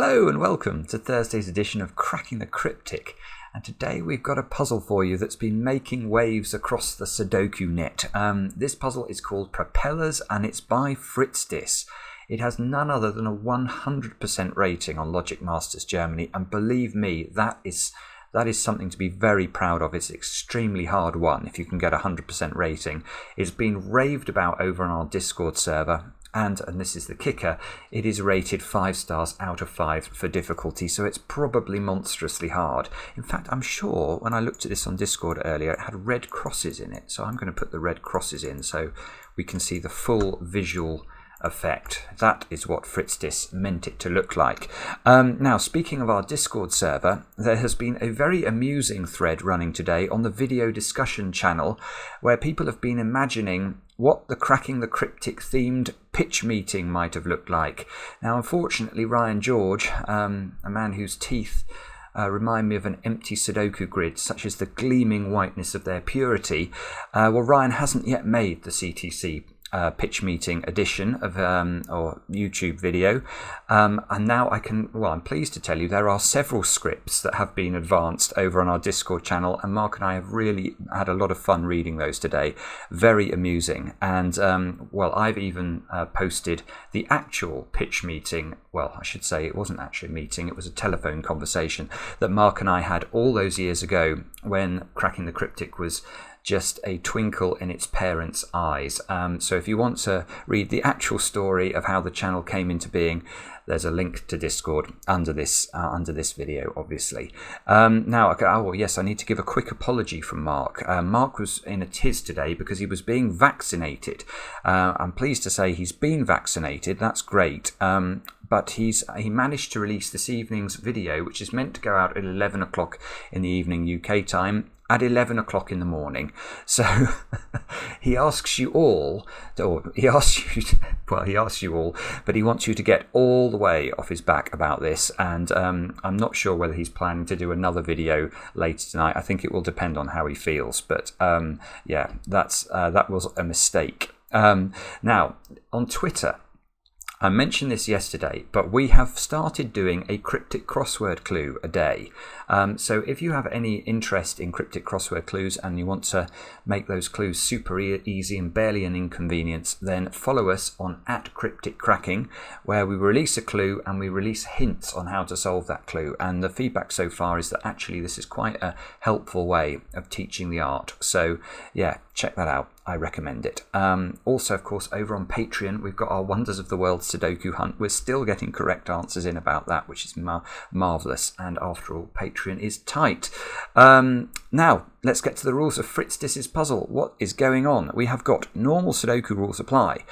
Hello and welcome to Thursday's edition of Cracking the Cryptic. And today we've got a puzzle for you that's been making waves across the Sudoku net. This puzzle is called Propellers and it's by fritzdis. It has none other than a 100% rating on Logic Masters Germany, and believe me, that is something to be very proud of. It's an extremely hard one if you can get a 100% rating. It's been raved about over on our Discord server. And this is the kicker, it is rated 5 stars out of 5 for difficulty, so it's probably monstrously hard. In fact, I'm sure when I looked at this on Discord earlier, it had red crosses in it, so I'm going to put the red crosses in so we can see the full visual effect. That is what fritzdis meant it to look like. Now, speaking of our Discord server, there has been a very amusing thread running today on the video discussion channel where people have been imagining what the Cracking the Cryptic themed pitch meeting might have looked like. Now, unfortunately, Ryan George, a man whose teeth remind me of an empty Sudoku grid, such as the gleaming whiteness of their purity, well, Ryan hasn't yet made the CTC pitch meeting edition of or YouTube video, and now I'm pleased to tell you there are several scripts that have been advanced over on our Discord channel, and Mark and I have really had a lot of fun reading those today. Very amusing. And well, I've even posted the actual pitch meeting. Well, I should say it wasn't actually a meeting, it was a telephone conversation that Mark and I had all those years ago when Cracking the Cryptic was just a twinkle in its parents' eyes. So if you want to read the actual story of how the channel came into being, there's a link to Discord under this video, obviously. Now, oh yes, I need to give a quick apology from Mark. Mark was in a tiz today because he was being vaccinated. I'm pleased to say he's been vaccinated. That's great. But he managed to release this evening's video, which is meant to go out at 11 o'clock in the evening UK time, at 11 o'clock in the morning. So he asks you all, or he asks you all, but he wants you to get all the way off his back about this. And I'm not sure whether he's planning to do another video later tonight. I think it will depend on how he feels. But yeah, that was a mistake. Now, on Twitter, I mentioned this yesterday, but we have started doing a cryptic crossword clue a day. So if you have any interest in cryptic crossword clues and you want to make those clues super easy and barely an inconvenience, then follow us on @crypticcracking, where we release a clue and we release hints on how to solve that clue. And the feedback so far is that actually this is quite a helpful way of teaching the art. So yeah, check that out. I recommend it. Also, of course, over on Patreon, we've got our Wonders of the World Sudoku Hunt. We're still getting correct answers in about that, which is marvellous. And after all, Patreon is tight. Now, let's get to the rules of fritzdis's puzzle. What is going on? We have got normal Sudoku rules apply.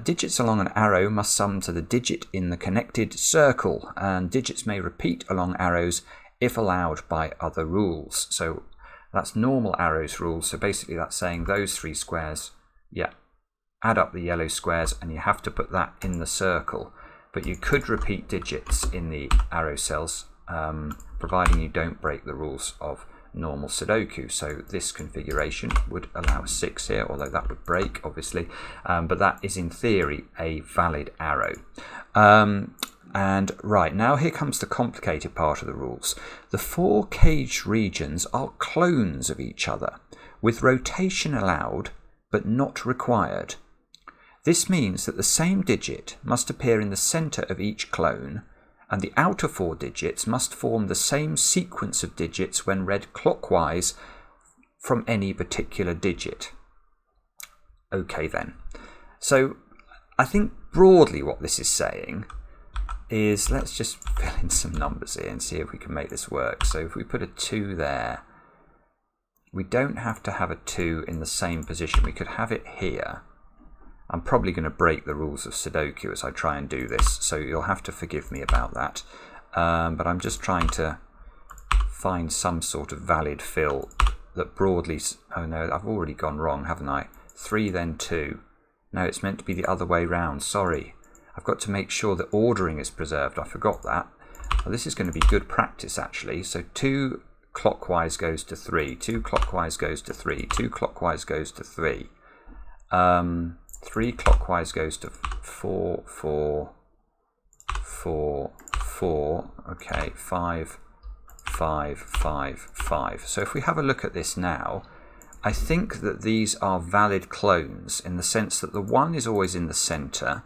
Digits along an arrow must sum to the digit in the connected circle, and digits may repeat along arrows if allowed by other rules. So that's normal arrows rules. So basically that's saying those 3 squares, yeah, add up the yellow squares and you have to put that in the circle. But you could repeat digits in the arrow cells, providing you don't break the rules of normal Sudoku. So this configuration would allow 6 here, although that would break, obviously. But that is in theory a valid arrow. And right, now here comes the complicated part of the rules. The 4 caged regions are clones of each other, with rotation allowed but not required. This means that the same digit must appear in the centre of each clone, and the outer 4 digits must form the same sequence of digits when read clockwise from any particular digit. Okay then. So I think broadly what this is saying is, let's just fill in some numbers here and see if we can make this work. So if we put a 2 there, we don't have to have a 2 in the same position. We could have it here. I'm probably going to break the rules of Sudoku as I try and do this, so you'll have to forgive me about that. But I'm just trying to find some sort of valid fill that broadly... Oh no, I've already gone wrong, haven't I? 3 then 2. No, it's meant to be the other way round, sorry. I've got to make sure that ordering is preserved. I forgot that. Well, this is going to be good practice, actually. So 2 clockwise goes to 3. 2 clockwise goes to 3. 2 clockwise goes to 3. 3 clockwise goes to 4, 4, 4, 4, okay, 5, 5, 5, 5. So if we have a look at this now, I think that these are valid clones in the sense that the 1 is always in the center,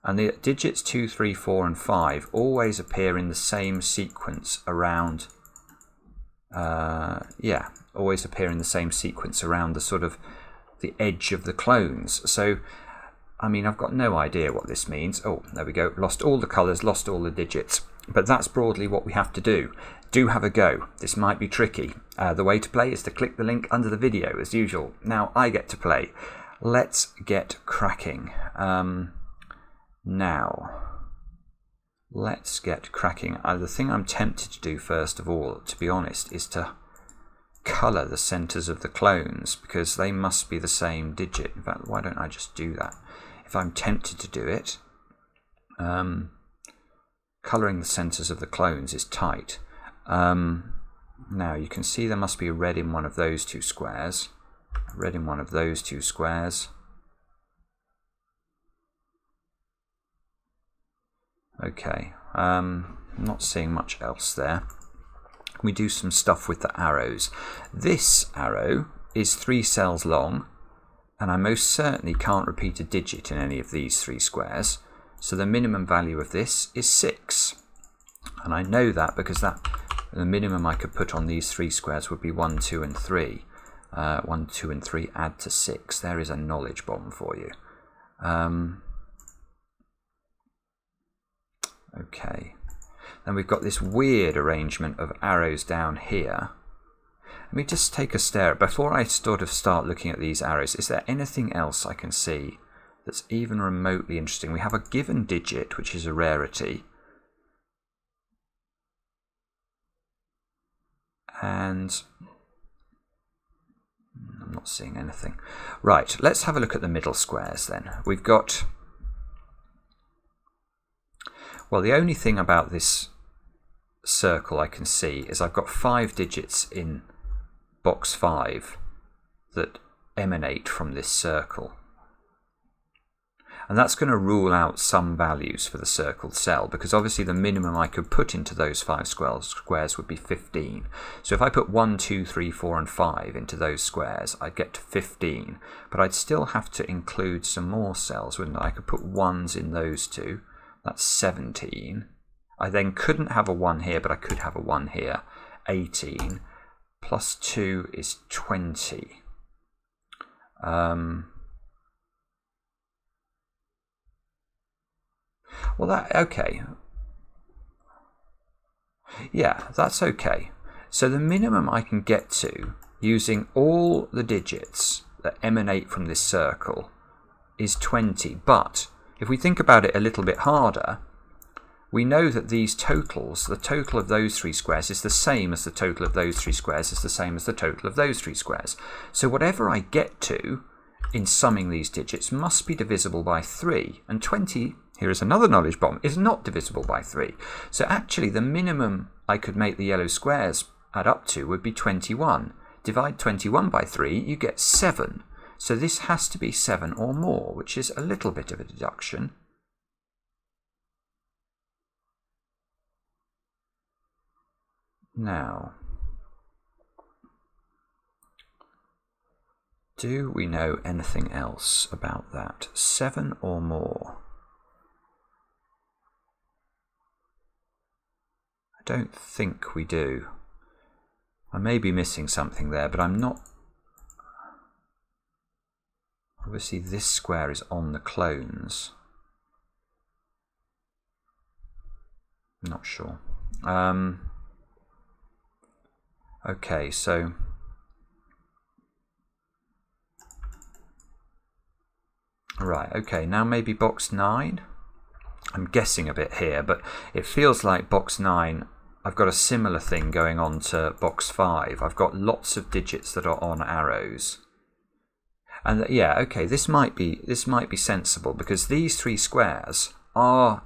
and the digits 2, 3, 4, and 5 always appear in the same sequence around, always appear in the same sequence around the sort of the edge of the clones. So, I mean, I've got no idea what this means. Oh, there we go. Lost all the colours, lost all the digits. But that's broadly what we have to do. Do have a go. This might be tricky. The way to play is to click the link under the video, as usual. Now I get to play. Let's get cracking. Let's get cracking. The thing I'm tempted to do first of all, to be honest, is to colour the centres of the clones, because they must be the same digit. In fact, why don't I just do that? If I'm tempted to do it, colouring the centres of the clones is tight. Now you can see there must be a red in one of those two squares, a red in one of those two squares. Okay, I'm not seeing much else there. We do some stuff with the arrows. This arrow is 3 cells long, and I most certainly can't repeat a digit in any of these 3 squares, so the minimum value of this is 6. And I know that because the minimum I could put on these 3 squares would be 1, 2, and 3. 1, 2, and 3 add to 6. There is a knowledge bomb for you. Okay. Then we've got this weird arrangement of arrows down here. Let me just take a stare. Before I sort of start looking at these arrows, is there anything else I can see that's even remotely interesting? We have a given digit, which is a rarity. And I'm not seeing anything. Right, let's have a look at the middle squares then. We've got... Well, the only thing about this circle I can see is I've got 5 digits in box 5 that emanate from this circle. And that's going to rule out some values for the circled cell, because obviously the minimum I could put into those 5 squares would be 15. So if I put 1, 2, 3, 4, and 5 into those squares, I'd get to 15. But I'd still have to include some more cells, wouldn't I? I could put 1s in those 2. That's 17. I then couldn't have a 1 here, but I could have a 1 here. 18 plus 2 is 20. Well, okay. Yeah, that's okay. So the minimum I can get to using all the digits that emanate from this circle is 20. But if we think about it a little bit harder, we know that these totals, the total of those 3 squares is the same as the total of those 3 squares is the same as the total of those 3 squares. So whatever I get to in summing these digits must be divisible by 3. And 20, here is another knowledge bomb, is not divisible by 3. So actually the minimum I could make the yellow squares add up to would be 21. Divide 21 by 3, you get 7. So this has to be 7 or more, which is a little bit of a deduction. Now, do we know anything else about that? 7 or more? I don't think we do. I may be missing something there, but I'm not. Obviously this square is on the clones. Not sure. Okay, so right, okay, now maybe box 9. I'm guessing a bit here, but it feels like box 9, I've got a similar thing going on to box 5. I've got lots of digits that are on arrows. And yeah, okay, this might be sensible, because these 3 squares are,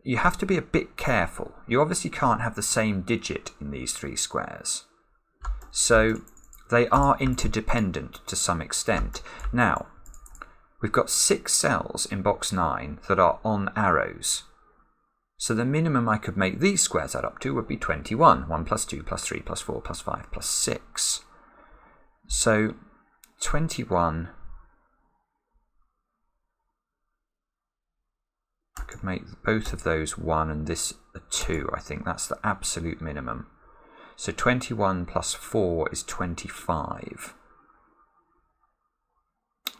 you have to be a bit careful. You obviously can't have the same digit in these 3 squares. So they are interdependent to some extent. Now, we've got 6 cells in box 9 that are on arrows. So the minimum I could make these squares add up to would be 21. 1 plus 2 plus 3 plus 4 plus 5 plus 6. So 21, I could make both of those 1 and this a 2. I think that's the absolute minimum. So 21 plus 4 is 25.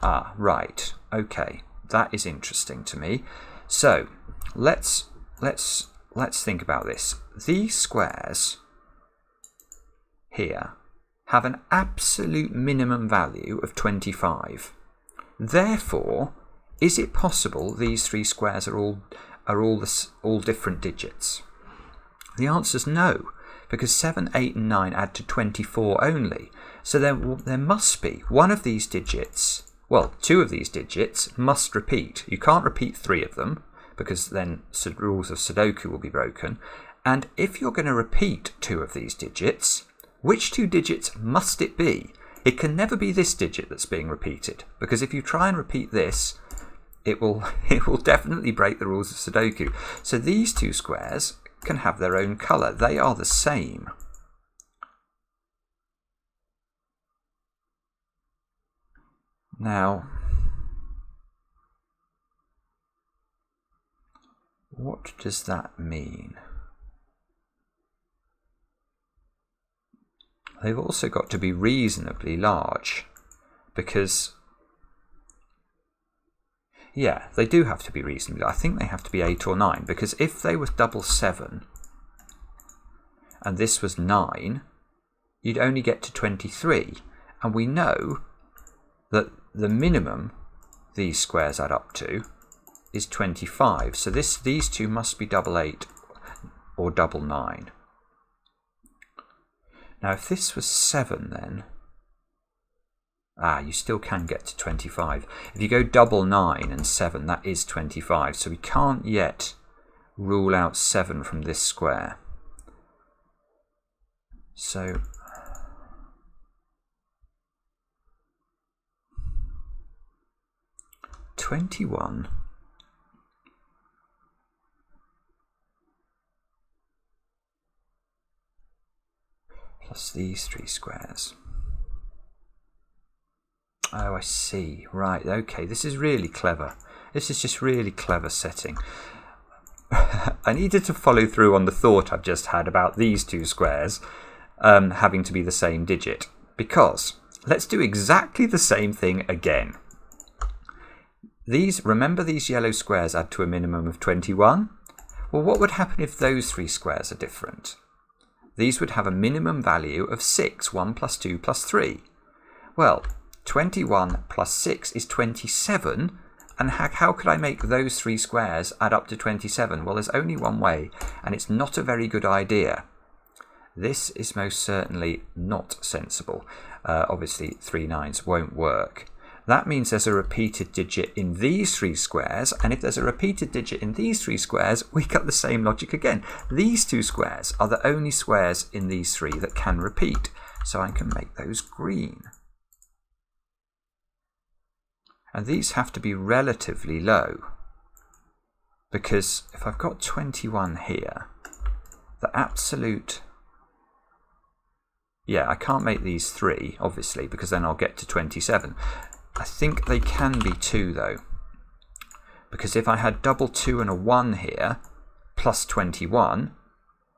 Ah, right. Okay, that is interesting to me. So let's think about this. These squares here have an absolute minimum value of 25. Therefore, is it possible these three squares are all different digits? The answer is no, because 7, 8 and 9 add to 24 only. So there must be one of these digits, well, two of these digits must repeat. You can't repeat three of them, because then rules of Sudoku will be broken. And if you're going to repeat two of these digits, which two digits must it be? It can never be this digit that's being repeated, because if you try and repeat this, it will definitely break the rules of Sudoku. So these two squares can have their own colour. They are the same. Now, what does that mean? They've also got to be reasonably large, because, yeah, they do have to be reasonably. I think they have to be 8 or 9, because if they were double 7 and this was 9, you'd only get to 23. And we know that the minimum these squares add up to is 25. So these two must be double 8 or double 9. Now, if this was 7, then you still can get to 25. If you go double 9 and 7, that is 25. So we can't yet rule out 7 from this square. So (21) plus these three squares. Oh, I see. Right, okay. This is really clever. This is just really clever setting. I needed to follow through on the thought I've just had about these two squares having to be the same digit. Because let's do exactly the same thing again. Remember these yellow squares add to a minimum of 21? Well, what would happen if those three squares are different? These would have a minimum value of 6, 1 plus 2 plus 3. Well, 21 plus 6 is 27, and how could I make those three squares add up to 27? Well, there's only one way, and it's not a very good idea. This is most certainly not sensible. Obviously, 3 9s won't work. That means there's a repeated digit in these three squares, and if there's a repeated digit in these three squares, we got the same logic again. These two squares are the only squares in these three that can repeat, so I can make those green. And these have to be relatively low, because if I've got 21 here, the absolute... Yeah, I can't make these 3, obviously, because then I'll get to 27. I think they can be 2, though, because if I had double 2 and a 1 here, plus 21,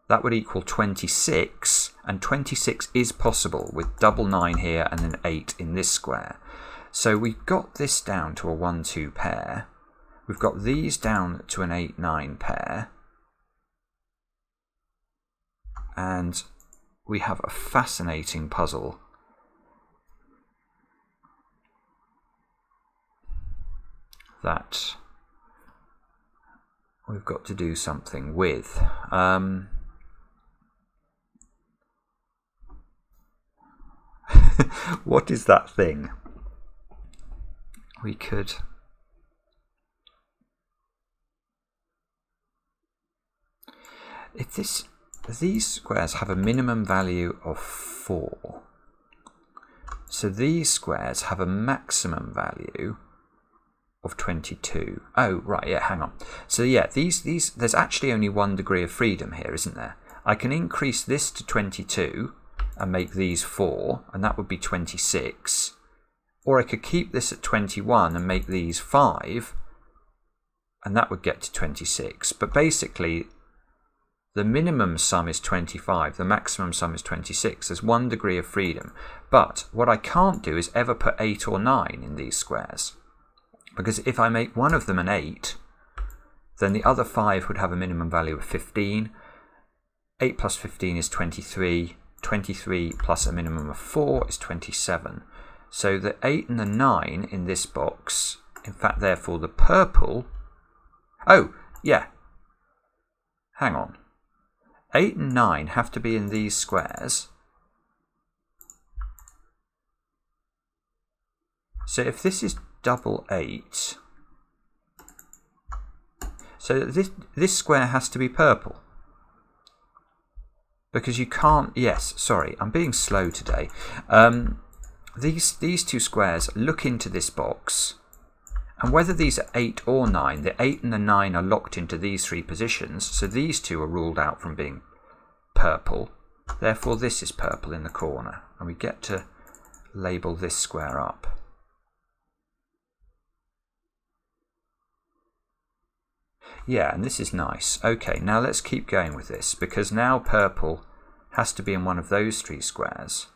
that would equal 26, and 26 is possible with double 9 here and then 8 in this square. So we've got this down to a 1 2 pair. We've got these down to an 8 9 pair. And we have a fascinating puzzle that we've got to do something with. What is that thing? We could... If these squares have a minimum value of 4, so these squares have a maximum value of 22. Oh, right, yeah, hang on. So yeah, these there's actually only 1 degree of freedom here, isn't there? I can increase this to 22 and make these 4, and that would be 26. Or I could keep this at 21 and make these 5, and that would get to 26. But basically, the minimum sum is 25, the maximum sum is 26. There's 1 degree of freedom. But what I can't do is ever put 8 or 9 in these squares. Because if I make one of them an 8, then the other 5 would have a minimum value of 15. 8 plus 15 is 23. 23 plus a minimum of 4 is 27. So the 8 and the 9 in this box, in fact, therefore the purple... Oh, yeah. Hang on. 8 and 9 have to be in these squares. So if this is double 8, so this square has to be purple. Because you can't... Yes, sorry, I'm being slow today. These two squares look into this box, and whether these are 8 or 9, the 8 and the 9 are locked into these 3 positions, so these two are ruled out from being purple. Therefore, this is purple in the corner, and we get to label this square up. Yeah, and this is nice. Okay, now let's keep going with this, because now purple has to be in one of those 3 squares.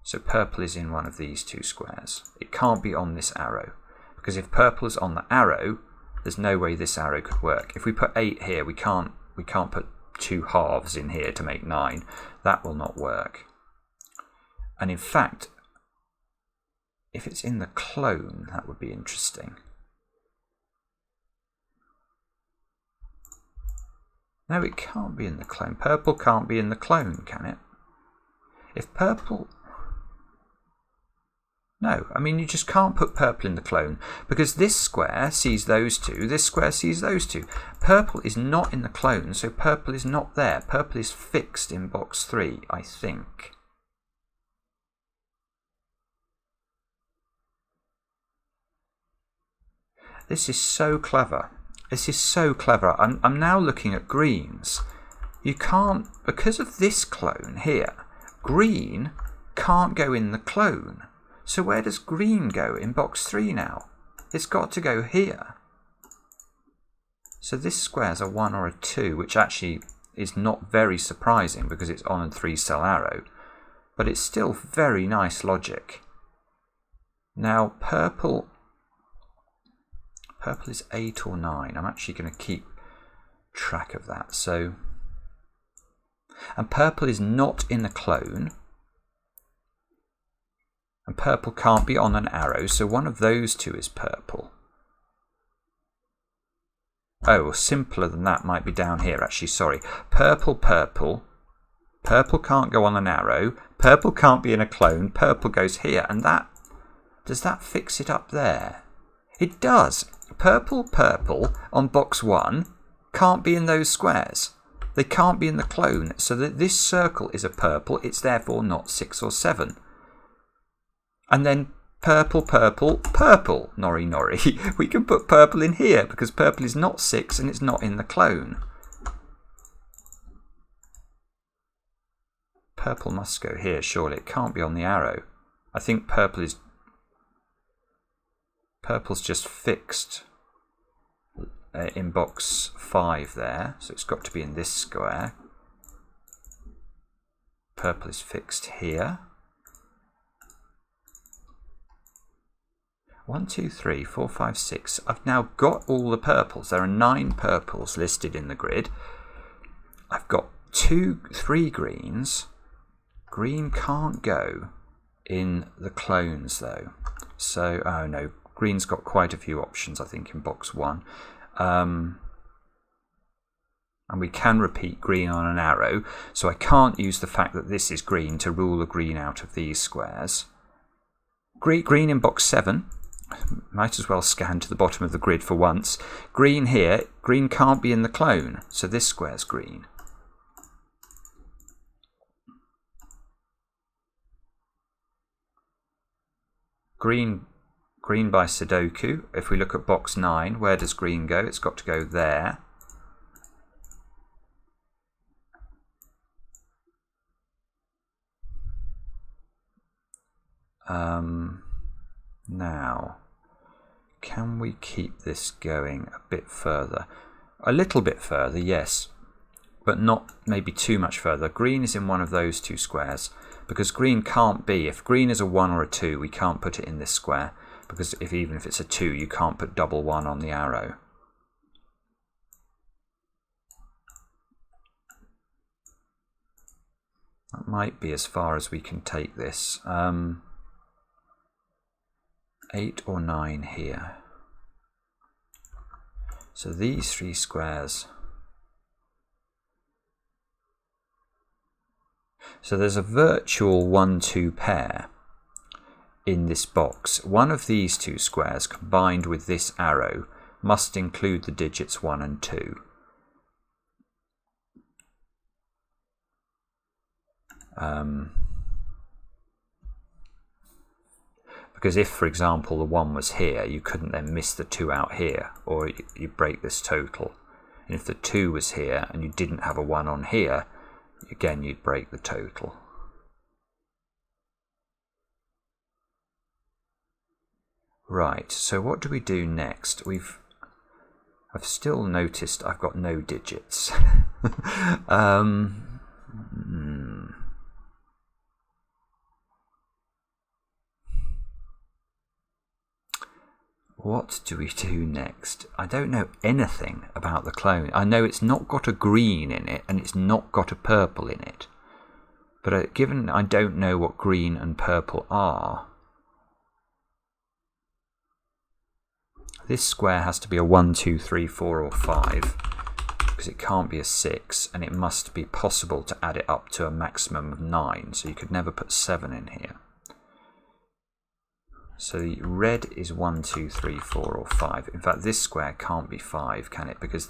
So purple is in one of these 2 squares. It can't be on this arrow, because if purple is on the arrow, there's no way this arrow could work. If we put 8 here, we can't put 2 halves in here to make 9. That will not work. And in fact, if it's in the clone, that would be interesting. No, it can't be in the clone. Purple can't be in the clone, can it? If purple... No, I mean, you just can't put purple in the clone, because this square sees those 2, this square sees those 2. Purple is not in the clone, so purple is not there. Purple is fixed in box 3, I think. This is so clever. This is so clever. I'm now looking at greens. You can't, because of this clone here, green can't go in the clone. So where does green go in box 3 now? It's got to go here. So this square's a 1 or a 2, which actually is not very surprising because it's on a 3-cell arrow. But it's still very nice logic. Now purple is 8 or 9. I'm actually going to keep track of that. So, and purple is not in the clone. And purple can't be on an arrow, so one of those 2 is purple. Oh, simpler than that might be down here, actually, sorry. Purple, purple. Purple can't go on an arrow. Purple can't be in a clone. Purple goes here, and that... Does that fix it up there? It does. Purple, purple on box 1 can't be in those squares. They can't be in the clone, so that this circle is a purple. It's therefore not 6 or 7. And then purple, purple, purple, nori nori. We can put purple in here because purple is not 6 and it's not in the clone. Purple must go here, surely. It can't be on the arrow. I think purple's just fixed in box 5 there. So it's got to be in this square. Purple is fixed here. 1, 2, 3, 4, 5, 6. I've now got all the purples. There are 9 purples listed in the grid. I've got 3 greens. Green can't go in the clones though. So, oh no, green's got quite a few options I think in box 1. And we can repeat green on an arrow. So I can't use the fact that this is green to rule a green out of these squares. Green in box 7. Might as well scan to the bottom of the grid for once. Green here. Green can't be in the clone, so this square's green. Green Green by SUDOKU. If we look at box 9, where does green go? It's got to go there. Now, can we keep this going a bit further? A little bit further, yes, but not maybe too much further. Green is in one of those two squares, because green can't be, if green is a 1 or a 2, we can't put it in this square, because even if it's a 2, you can't put double 1 on the arrow. That might be as far as we can take this. 8 or 9 here. So these 3 squares. So there's a virtual 1-2 pair in this box. One of these 2 squares combined with this arrow must include the digits 1 and 2. Because if, for example, the 1 was here, you couldn't then miss the 2 out here, or you break this total. And if the 2 was here and you didn't have a 1 on here, again you'd break the total. Right, so what do we do next? I've still noticed I've got no digits. What do we do next? I don't know anything about the clone. I know it's not got a green in it and it's not got a purple in it. But given I don't know what green and purple are, this square has to be a 1, 2, 3, 4 or 5, because it can't be a 6, and it must be possible to add it up to a maximum of 9, so you could never put 7 in here. So the red is 1, 2, 3, 4 or 5. In fact, this square can't be 5, can it? Because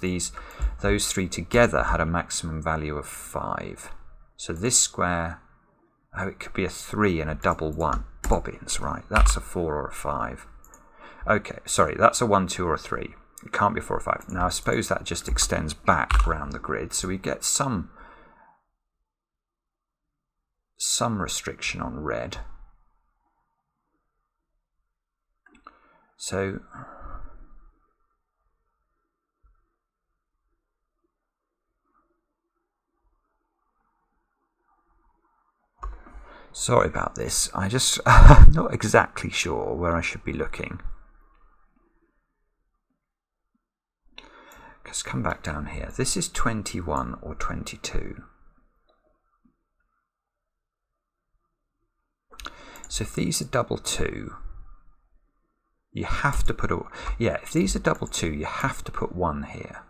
those 3 together had a maximum value of 5. So this square, oh, it could be a 3 and a double 1. Bobbins, right, that's a 4 or a 5. Okay, sorry, that's a 1, 2 or a 3. It can't be a 4 or 5. Now I suppose that just extends back around the grid, so we get some restriction on red. So sorry about this. I'm not exactly sure where I should be looking. Let's come back down here. This is 21 or 22. So if these are double 2, you have to put if these are double 2, you have to put 1 here.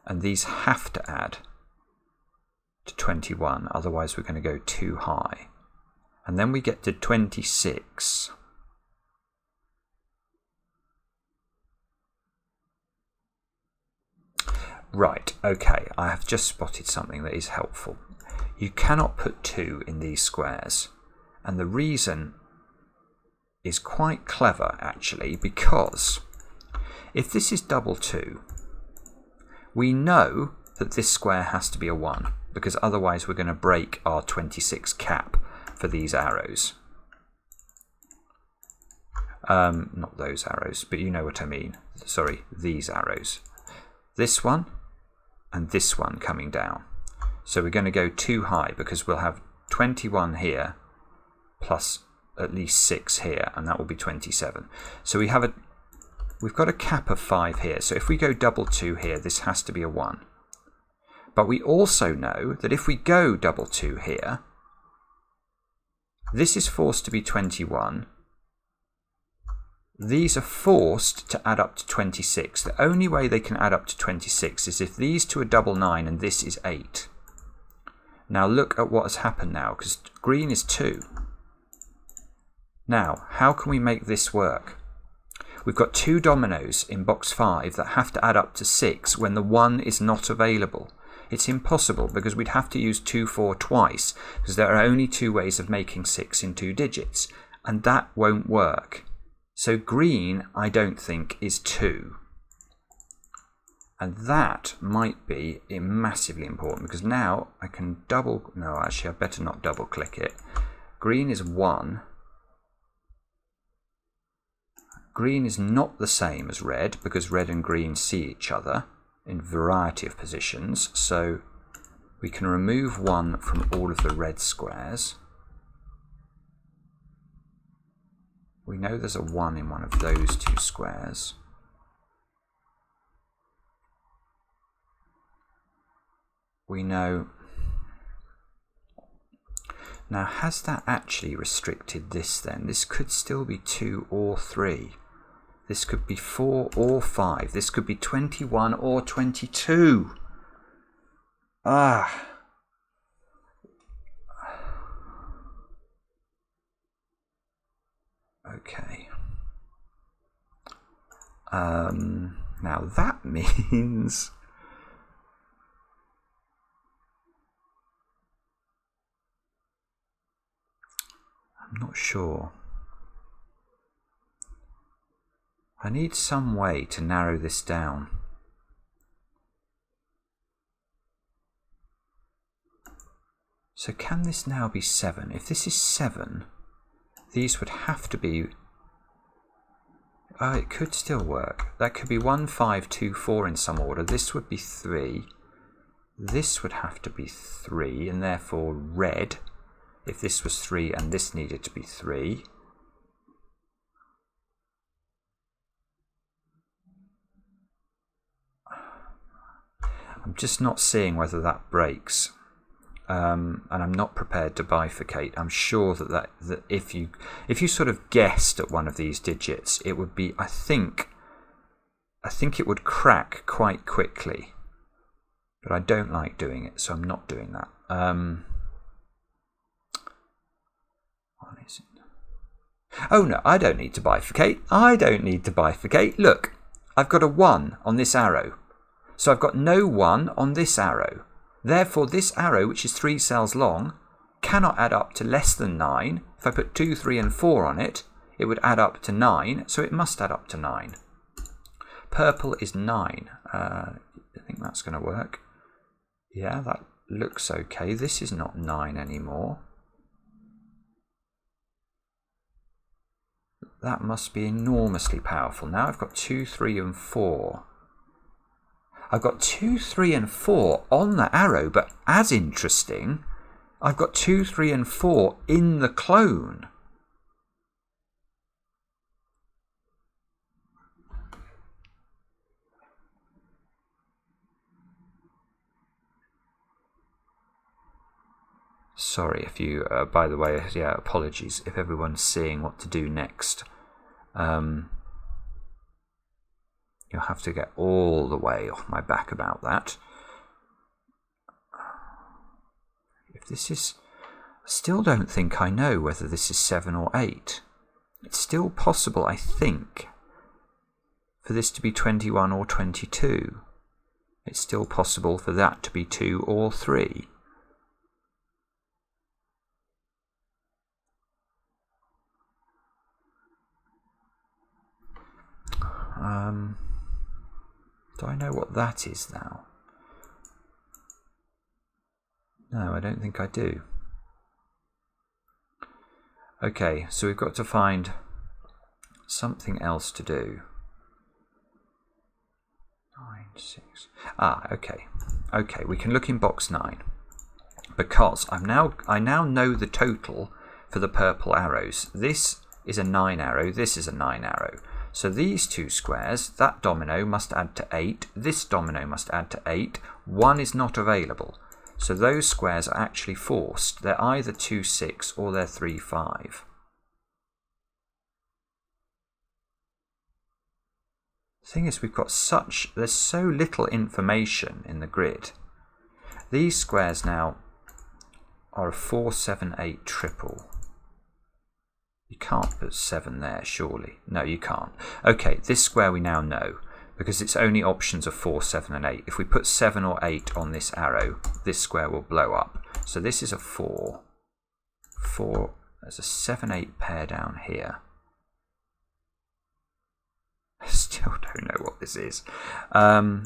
And these have to add to 21, otherwise we're going to go too high. And then we get to 26. Right, okay, I have just spotted something that is helpful. You cannot put 2 in these squares. And the reason is quite clever, actually, because if this is double 2, we know that this square has to be a 1, because otherwise we're going to break our 26 cap for these arrows. Not those arrows, but you know what I mean. Sorry, these arrows. This one and this one coming down. So we're going to go too high, because we'll have 21 here plus at least 6 here, and that will be 27. So we've got a cap of 5 here. So if we go double 2 here, this has to be a 1. But we also know that if we go double 2 here, this is forced to be 21. These are forced to add up to 26. The only way they can add up to 26 is if these 2 are double 9 and this is 8. Now look at what has happened now, because green is 2. Now, how can we make this work? We've got 2 dominoes in box 5 that have to add up to 6 when the 1 is not available. It's impossible, because we'd have to use 2, 4 twice, because there are only 2 ways of making 6 in 2 digits, and that won't work. So green, I don't think, is 2. And that might be massively important, because now I can double... No, actually, I better not double click it. Green is 1. Green is not the same as red, because red and green see each other in a variety of positions. So we can remove 1 from all of the red squares. We know there's a 1 in one of those 2 squares. We know... Now, has that actually restricted this then? This could still be 2 or 3. This could be 4 or 5. This could be 21 or 22. Ah. Okay. Now that means... I'm not sure. I need some way to narrow this down. So can this now be 7? If this is 7, these would have to be... it could still work. That could be 1, 5, 2, 4 in some order. This would be 3. This would have to be 3, and therefore red. If this was 3 and this needed to be 3. I'm just not seeing whether that breaks. And I'm not prepared to bifurcate. I'm sure that if you sort of guessed at one of these digits, it would be, I think it would crack quite quickly. But I don't like doing it, so I'm not doing that. What is it? Oh no, I don't need to bifurcate. I don't need to bifurcate. Look, I've got a 1 on this arrow. So I've got no 1 on this arrow. Therefore, this arrow, which is 3 cells long, cannot add up to less than 9. If I put 2, 3 and 4 on it, it would add up to 9. So it must add up to 9. Purple is 9. I think that's going to work. Yeah, that looks okay. This is not 9 anymore. That must be enormously powerful. Now I've got 2, 3 and 4. I've got 2, 3 and 4 on the arrow, but as interesting, I've got 2, 3 and 4 in the clone. Sorry if you, by the way, yeah, apologies if everyone's seeing what to do next. You'll have to get all the way off my back about that. If this is... I still don't think I know whether this is 7 or 8. It's still possible, I think, for this to be 21 or 22. It's still possible for that to be 2 or 3. Do I know what that is now? No, I don't think I do. Okay, so we've got to find something else to do. 9, 6. Okay. Okay, we can look in box 9. Because I now know the total for the purple arrows. This is a 9 arrow, this is a 9 arrow. So these 2 squares, that domino must add to 8, this domino must add to 8, 1 is not available. So those squares are actually forced. They're either 2, 6 or they're 3, 5. The thing is, there's so little information in the grid. These squares now are a 4, 7, 8 triple. You can't put 7 there, surely. No, you can't. Okay, this square we now know, because its only options are 4, 7 and 8. If we put 7 or 8 on this arrow, this square will blow up. So this is a 4. 4, there's a 7, 8 pair down here. Still don't know what this is. I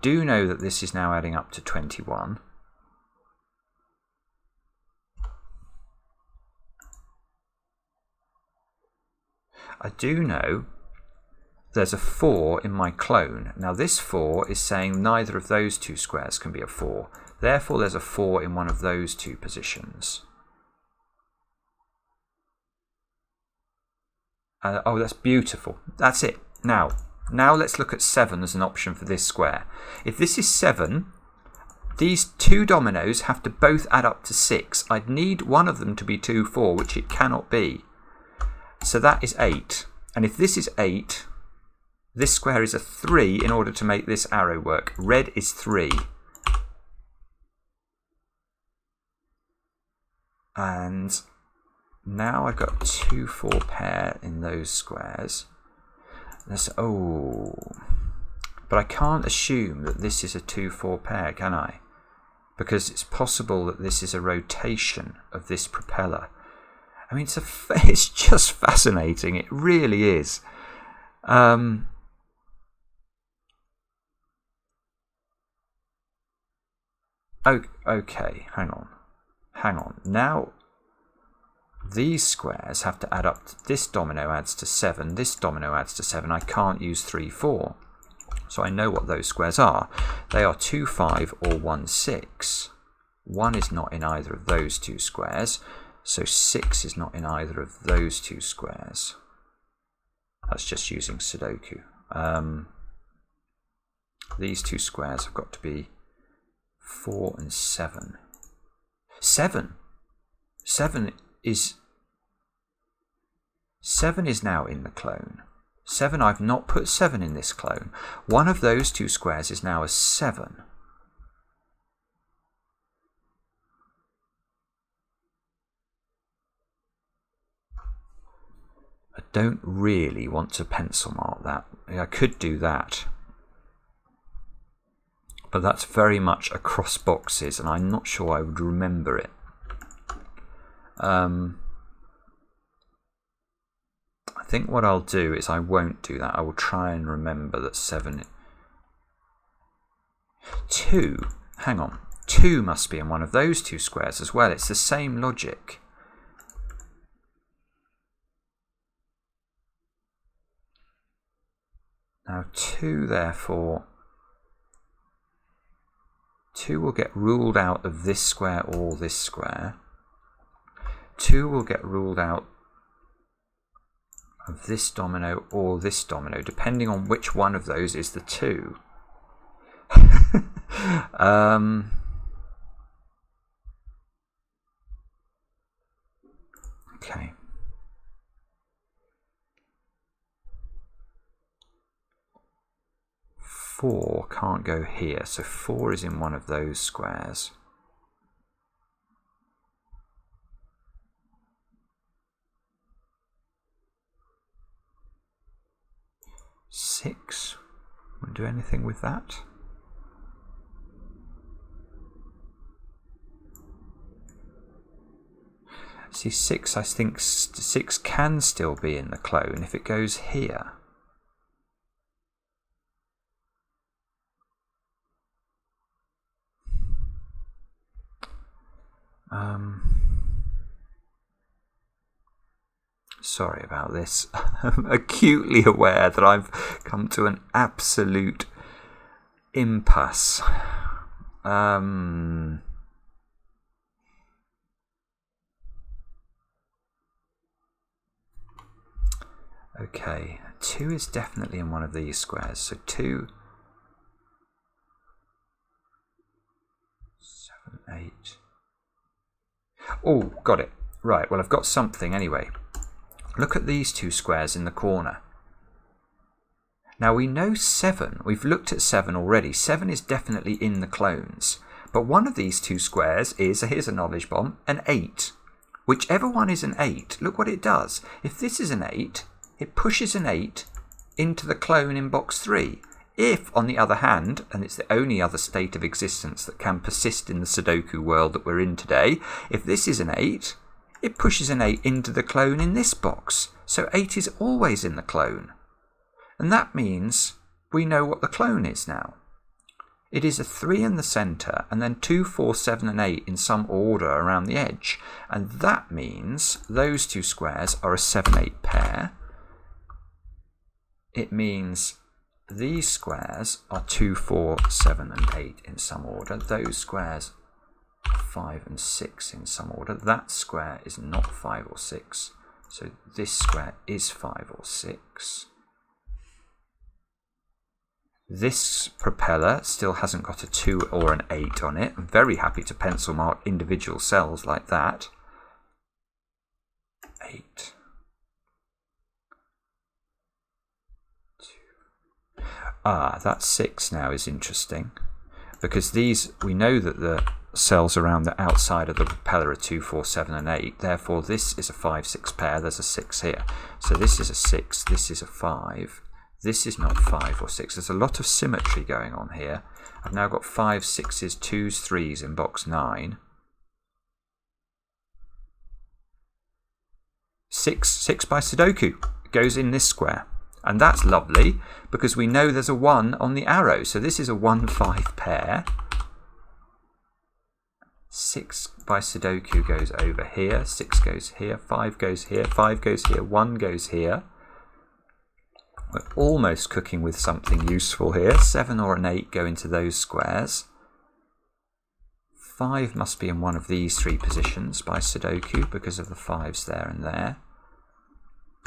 do know that this is now adding up to 21. I do know there's a 4 in my clone. Now this 4 is saying neither of those two squares can be a 4. Therefore there's a 4 in one of those two positions. Oh, that's beautiful. That's it. Now let's look at 7 as an option for this square. If this is 7, these two dominoes have to both add up to 6. I'd need one of them to be 2, 4, which it cannot be. So that is 8. And if this is 8, this square is a 3 in order to make this arrow work. Red is 3. And now I've got 2, 4 pair in those squares. But I can't assume that this is a 2, 4 pair, can I? Because it's possible that this is a rotation of this propeller. I mean, it's just fascinating. It really is. Okay, hang on. Now, these squares have to add up. This domino adds to 7. This domino adds to 7. I can't use 3, 4. So I know what those squares are. They are 2, 5 or 1, 6. 1 is not in either of those two squares. So 6 is not in either of those two squares. That's just using Sudoku. These two squares have got to be 4 and 7. 7 is now in the clone. 7, I've not put 7 in this clone. One of those two squares is now a 7. I don't really want to pencil mark that. I could do that. But that's very much across boxes, and I'm not sure I would remember it. I think what I'll do is I won't do that. I will try and remember that 7... 2, hang on. 2 must be in one of those two squares as well. It's the same logic. Now 2, therefore, 2 will get ruled out of this square or this square. 2 will get ruled out of this domino or this domino, depending on which one of those is the 2. Okay. Four can't go here, so 4 is in one of those squares. Six, won't do anything with that. See, 6, I think 6 can still be in the clone if it goes here. Sorry about this. I'm acutely aware that I've come to an absolute impasse. Okay, 2 is definitely in one of these squares. So 2, 7, 8. Oh, got it. Right, well, I've got something anyway. Look at these two squares in the corner. Now we know 7. We've looked at 7 already. 7 is definitely in the clones. But one of these two squares is, here's a knowledge bomb, an 8. Whichever one is an 8, look what it does. If this is an 8, it pushes an 8 into the clone in box 3. If, on the other hand, and it's the only other state of existence that can persist in the Sudoku world that we're in today, if this is an 8, it pushes an 8 into the clone in this box. So 8 is always in the clone. And that means we know what the clone is now. It is a 3 in the centre and then 2, 4, 7 and 8 in some order around the edge. And that means those two squares are a 7, 8 pair. It means these squares are 2, 4, 7 and 8 in some order. Those squares are 5 and 6 in some order. That square is not 5 or 6. So this square is 5 or 6. This propeller still hasn't got a 2 or an 8 on it. I'm very happy to pencil mark individual cells like that. 8. 2. That 6 now is interesting. Because these, we know that the cells around the outside of the propeller are 2, 4, 7 and 8. Therefore this is a 5, 6 pair. There's a 6 here. So this is a 6, this is a 5. This is not 5 or 6. There's a lot of symmetry going on here. I've now got 5, 6s, 2s, 3s in box 9. 6 by Sudoku goes in this square. And that's lovely because we know there's a 1 on the arrow. So this is a 1, 5 pair. 6 by Sudoku goes over here. 6 goes here. 5 goes here. 5 goes here. 1 goes here. We're almost cooking with something useful here. 7 or an 8 go into those squares. 5 must be in one of these 3 positions by Sudoku because of the 5s there and there.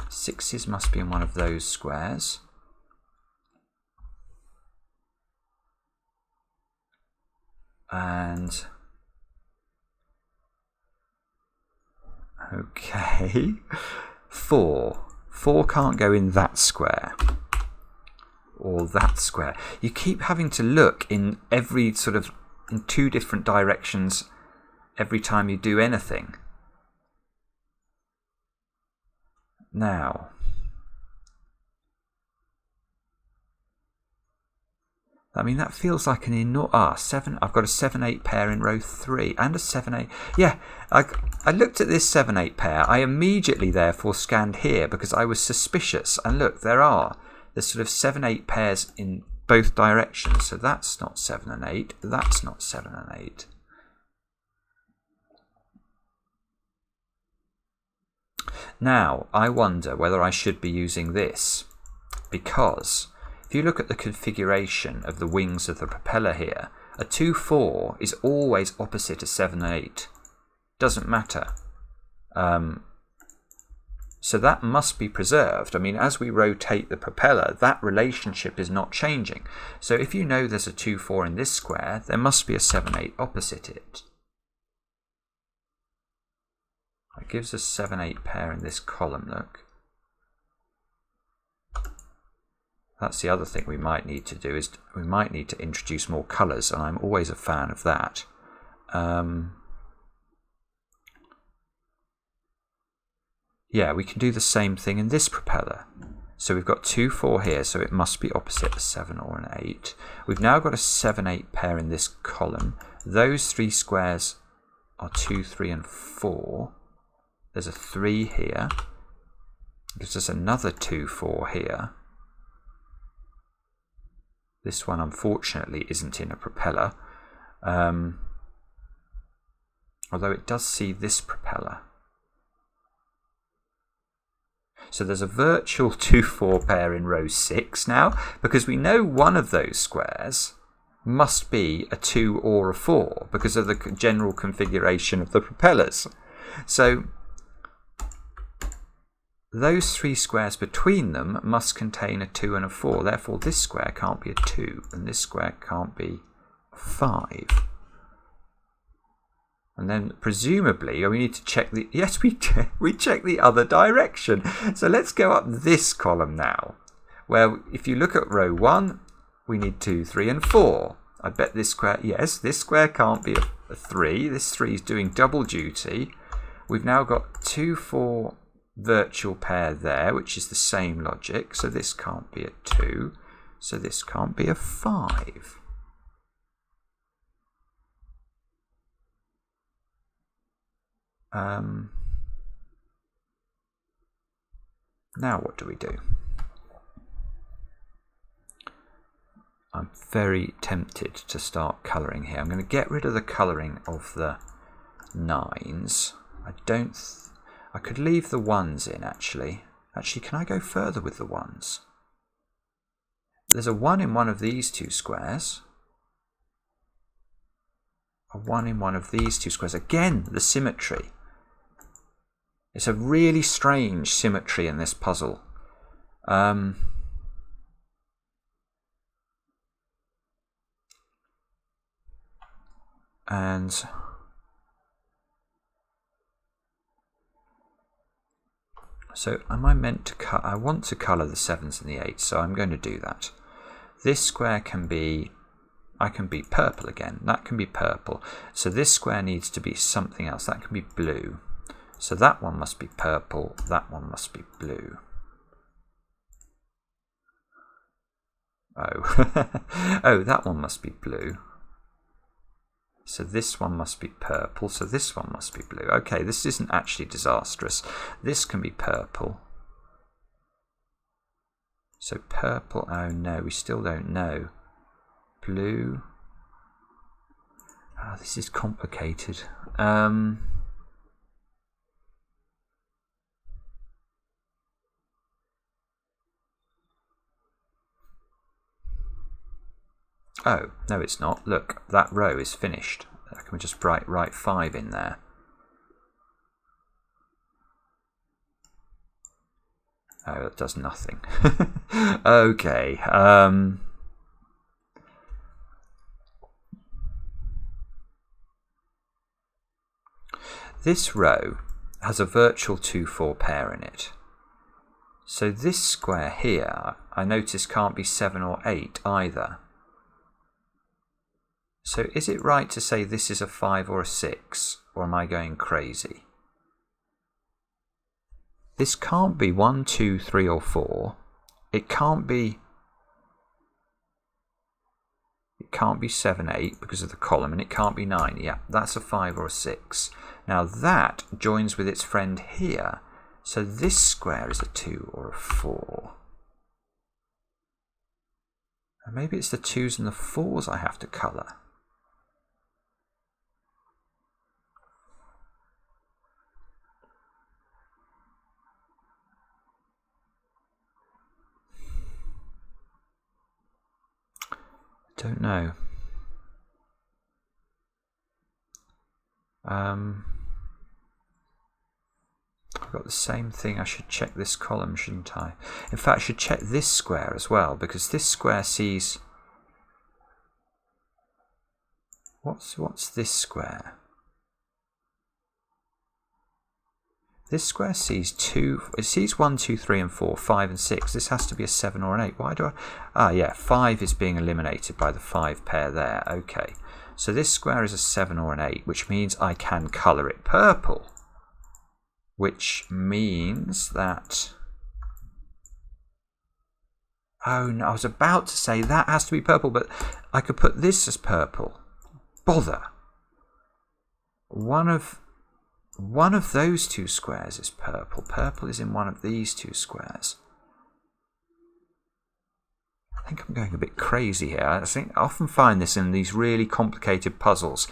6s must be in one of those squares. And okay, 4. 4 can't go in that square or that square. You keep having to look in every sort of in 2 different directions every time you do anything. Now, I mean, that feels like an enormous... 7. I've got a 7, 8 pair in row 3 and a 7, 8. Yeah, I looked at this 7, 8 pair. I immediately, therefore, scanned here because I was suspicious. And look, there's sort of 7, 8 pairs in both directions. So that's not 7 and 8. That's not 7 and 8. Now, I wonder whether I should be using this because... if you look at the configuration of the wings of the propeller here, a 2, 4 is always opposite a 7, 8. Doesn't matter. So that must be preserved. I mean, as we rotate the propeller, that relationship is not changing. So if you know there's a 2, 4 in this square, there must be a 7, 8 opposite it. It gives us 7, 8 pair in this column, look. That's the other thing we might need to do, is we might need to introduce more colours, and I'm always a fan of that. Yeah, we can do the same thing in this propeller. So we've got 2, 4 here, so it must be opposite a 7 or an 8. We've now got a 7, 8 pair in this column. Those 3 squares are 2, 3 and 4. There's a 3 here. Gives us another 2, 4 here. This one, unfortunately, isn't in a propeller, although it does see this propeller. So there's a virtual 2, 4 pair in row 6 now, because we know one of those squares must be a 2 or a 4 because of the general configuration of the propellers. So those 3 squares between them must contain a 2 and a 4. Therefore, this square can't be a 2, and this square can't be a 5. And then, presumably, we need to check the... Yes, we check the other direction. So let's go up this column now, where if you look at row 1, we need 2, 3, and 4. I bet this square... Yes, this square can't be a 3. This 3 is doing double duty. We've now got 2, 4... virtual pair there, which is the same logic. So this can't be a 2. So this can't be a 5. Now what do we do? I'm very tempted to start colouring here. I'm going to get rid of the colouring of the 9s. I could leave the 1s in, actually. Actually, can I go further with the 1s? There's a 1 in one of these two squares. A 1 in one of these two squares. Again, the symmetry. It's a really strange symmetry in this puzzle. And so am I meant to cut? I want to colour the 7s and the 8s, so I'm going to do that. This square can be, I can be purple again. That can be purple. So this square needs to be something else. That can be blue. So that one must be purple. That one must be blue. Oh, oh, that one must be blue. So this one must be purple, so this one must be blue. Okay, this isn't actually disastrous. This can be purple. So purple, oh no, we still don't know. Blue. Ah, this is complicated. Oh, no it's not. Look, that row is finished. Can we just write 5 in there? Oh, that does nothing. Okay. This row has a virtual 2-4 pair in it. So this square here, I notice can't be 7 or 8 either. So is it right to say this is a 5 or a 6, or am I going crazy? This can't be 1, 2, 3 or 4. It can't be 7, 8 because of the column, and it can't be 9. Yeah, that's a 5 or a 6. Now that joins with its friend here. So this square is a 2 or a 4. And maybe it's the 2s and the 4s I have to colour. Don't know. I've got the same thing. I should check this column, shouldn't I? In fact, I should check this square as well, because this square sees... What's this square? This square sees 2, it sees 1, 2, 3 and 4, 5 and 6. This has to be a 7 or an 8. Why do I... Ah, yeah, 5 is being eliminated by the 5 pair there. Okay, so this square is a 7 or an 8, which means I can colour it purple. Which means that... Oh, no, I was about to say that has to be purple, but I could put this as purple. Bother. One of those two squares is purple. Purple is in one of these two squares. I think I'm going a bit crazy here. I often find this in these really complicated puzzles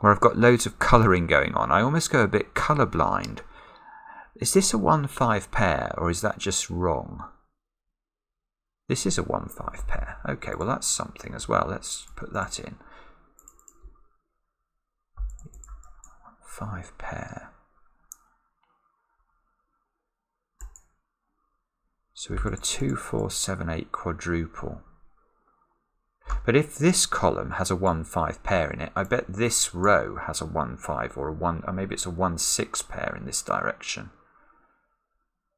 where I've got loads of colouring going on. I almost go a bit colourblind. Is this a 1-5 pair, or is that just wrong? This is a 1-5 pair. Okay, well that's something as well. Let's put that in. 5 pair. So we've got a 2, 4, 7, 8 quadruple. But if this column has a 1-5 pair in it, I bet this row has a 1-5 or a 1, or maybe it's a 1-6 pair in this direction.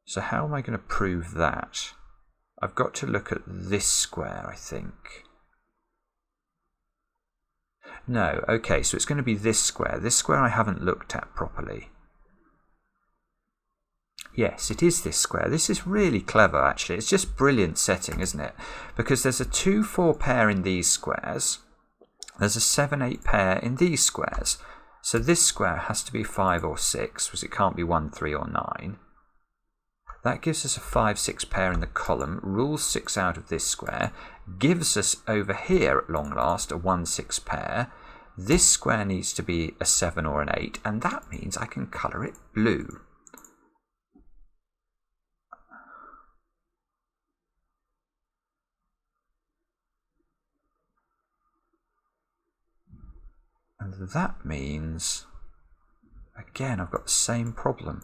So how am I going to prove that? I've got to look at this square, I think. No, okay, so it's going to be this square. This square I haven't looked at properly. Yes, it is this square. This is really clever, actually. It's just brilliant setting, isn't it? Because there's a 2, 4 pair in these squares. There's a 7, 8 pair in these squares. So this square has to be 5 or 6, because it can't be 1, 3 or 9. That gives us a 5-6 pair in the column, rules 6 out of this square, gives us over here at long last a 1-6 pair. This square needs to be a 7 or an 8, and that means I can colour it blue. And that means, again, I've got the same problem.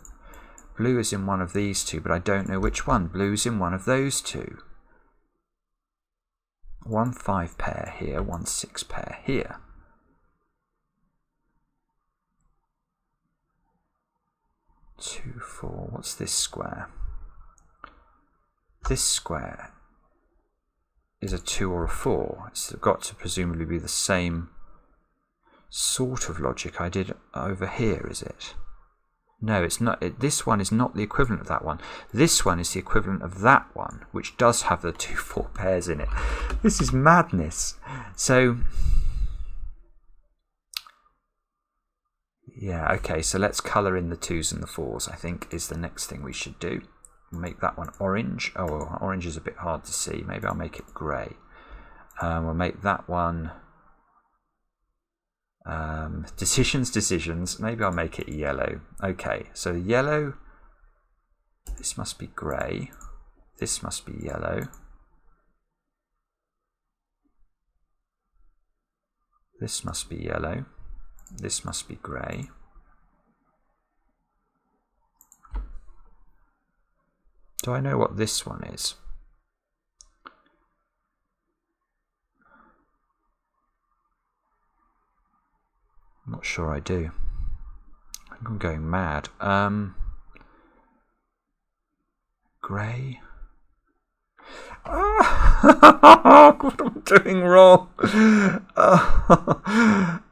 Blue is in one of these two, but I don't know which one. Blue's in one of those two. 1-5 pair here, 1-6 pair here. Two, 4. What's this square? This square is a 2 or a 4. It's got to presumably be the same sort of logic I did over here, is it? No, it's not. This one is not the equivalent of that one. This one is the equivalent of that one, which does have the 2-4 pairs in it. This is madness. So, yeah, okay, so let's colour in the 2s and the 4s, I think, is the next thing we should do. Make that one orange. Oh, orange is a bit hard to see. Maybe I'll make it grey. We'll make that one... decisions. Maybe I'll make it yellow. Okay, so yellow, this must be grey, this must be yellow, this must be yellow, this must be grey. Do I know what this one is? I'm not sure I do. I think I'm going mad. Grey. Oh, what am I doing wrong?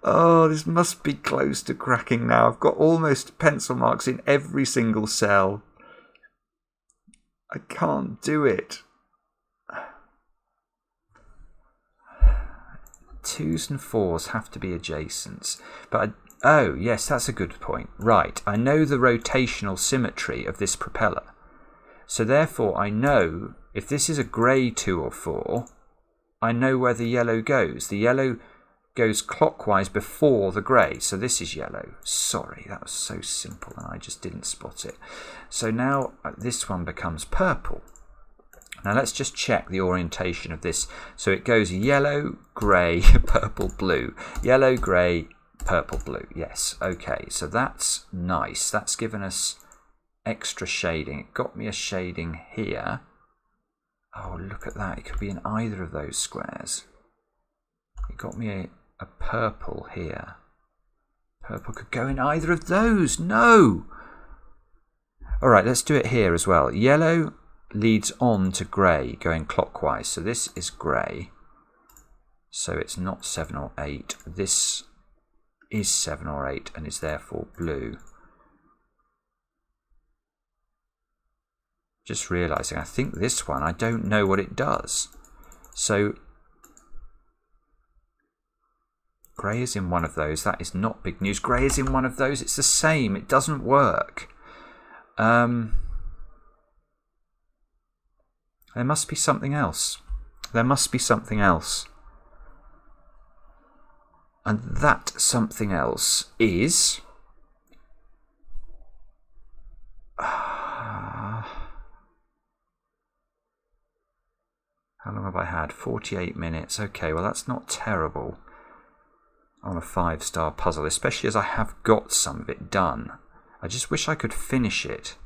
Oh, this must be close to cracking now. I've got almost pencil marks in every single cell. I can't do it. 2s and 4s have to be adjacents, but oh yes, that's a good point. Right, I know the rotational symmetry of this propeller, so therefore I know if this is a grey 2 or 4, I know where the yellow goes. The yellow goes clockwise before the grey, so this is yellow. Sorry, that was so simple and I just didn't spot it. So now this one becomes purple. Now let's just check the orientation of this. So it goes yellow, grey, purple, blue. Yellow, grey, purple, blue. Yes, okay, so that's nice. That's given us extra shading. It got me a shading here. Oh, look at that. It could be in either of those squares. It got me a purple here. Purple could go in either of those. No! All right, let's do it here as well. Yellow leads on to grey, going clockwise. So this is grey. So it's not 7 or 8. This is 7 or 8 and is therefore blue. Just realising, I think this one, I don't know what it does. So grey is in one of those. That is not big news. Grey is in one of those. It's the same. It doesn't work. There must be something else. There must be something else. And that something else is... How long have I had? 48 minutes. Okay, well that's not terrible on a 5-star puzzle, especially as I have got some of it done. I just wish I could finish it.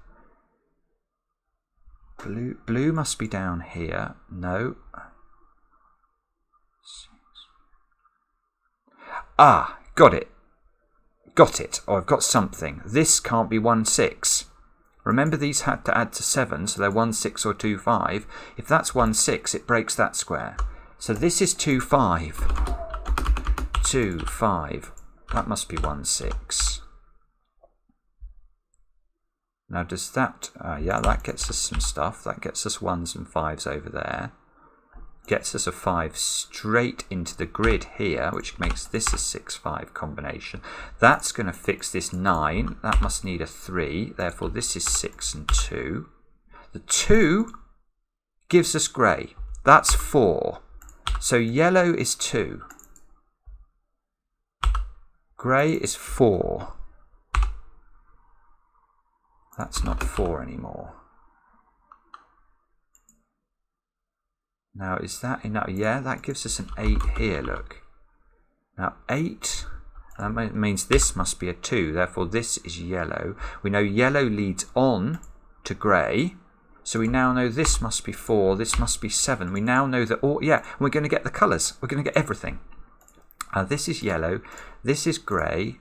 Blue must be down here. No. Ah, got it. Got it. Oh, I've got something. This can't be 1-6. Remember, these had to add to 7, so they're 1-6 or 2-5. If that's 1-6, it breaks that square. So this is 2-5. 2-5. That must be 1-6. Now does that... yeah, that gets us some stuff. That gets us 1s and 5s over there. Gets us a 5 straight into the grid here, which makes this a 6-5 combination. That's going to fix this 9. That must need a 3. Therefore, this is 6 and 2. The 2 gives us grey. That's 4. So yellow is 2. Grey is 4. That's not 4 anymore. Now, is that enough? Yeah, that gives us an 8 here, look. Now, 8, that means this must be a 2, therefore this is yellow. We know yellow leads on to grey, so we now know this must be 4, this must be 7. We now know that, we're going to get the colours. We're going to get everything. This is yellow, this is grey,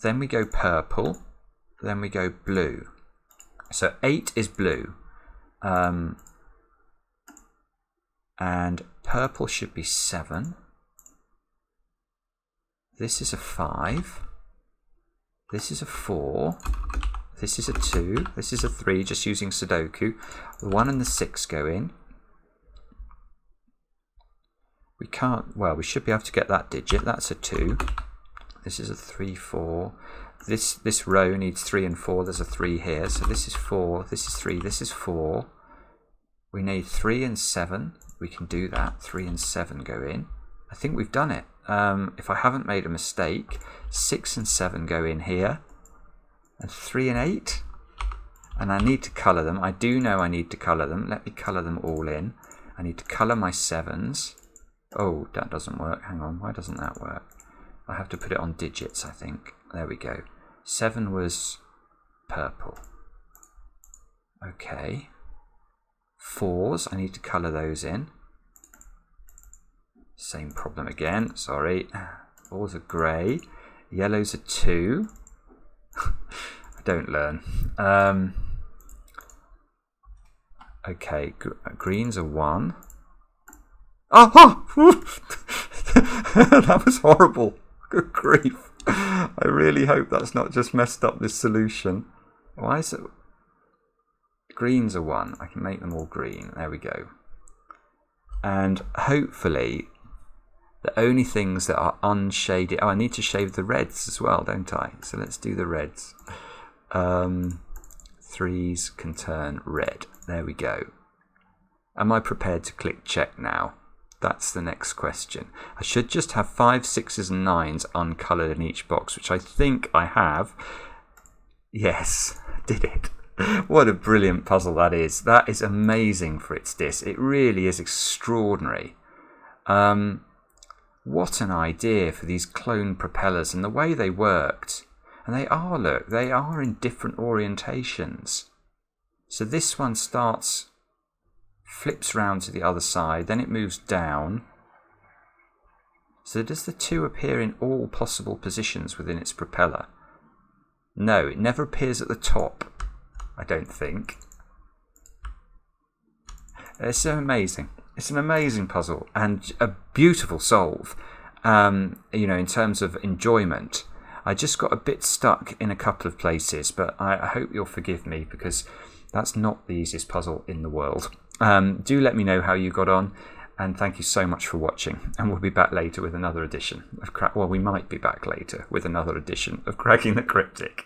then we go purple, then we go blue. So 8 is blue. And purple should be 7. This is a 5. This is a 4. This is a 2. This is a 3, just using Sudoku. The 1 and the 6 go in. We can't, well, we should be able to get that digit. That's a 2. This is a 3, 4. This row needs 3 and 4. There's a 3 here. So this is 4. This is 3. This is 4. We need 3 and 7. We can do that. 3 and 7 go in. I think we've done it. If I haven't made a mistake, 6 and 7 go in here. And 3 and 8. And I need to colour them. I do know I need to colour them. Let me colour them all in. I need to colour my 7s. Oh, that doesn't work. Hang on. Why doesn't that work? I have to put it on digits, I think. There we go. 7 was purple. Okay. 4s, I need to colour those in. Same problem again, sorry. 4s are grey. Yellows are 2. I don't learn. Okay, greens are 1. Oh! That was horrible. Good grief. I really hope that's not just messed up this solution. Why is it? Greens are 1. I can make them all green. There we go. And hopefully the only things that are unshaded... Oh, I need to shade the reds as well, don't I? So let's do the reds. 3s can turn red. There we go. Am I prepared to click check now? That's the next question. I should just have 5, 6s and 9s uncoloured in each box, which I think I have. Yes, did it. What a brilliant puzzle that is. That is amazing, fritzdis. It really is extraordinary. What an idea for these clone propellers and the way they worked. And they are, look, they are in different orientations. So this one starts, flips round to the other side, then it moves down. So does the 2 appear in all possible positions within its propeller? No, it never appears at the top, I don't think. It's amazing. It's an amazing puzzle and a beautiful solve, you know, in terms of enjoyment. I just got a bit stuck in a couple of places, but I hope you'll forgive me because that's not the easiest puzzle in the world. Do let me know how you got on, and thank you so much for watching. And we'll be back later with another edition of we might be back later with another edition of Cracking the Cryptic.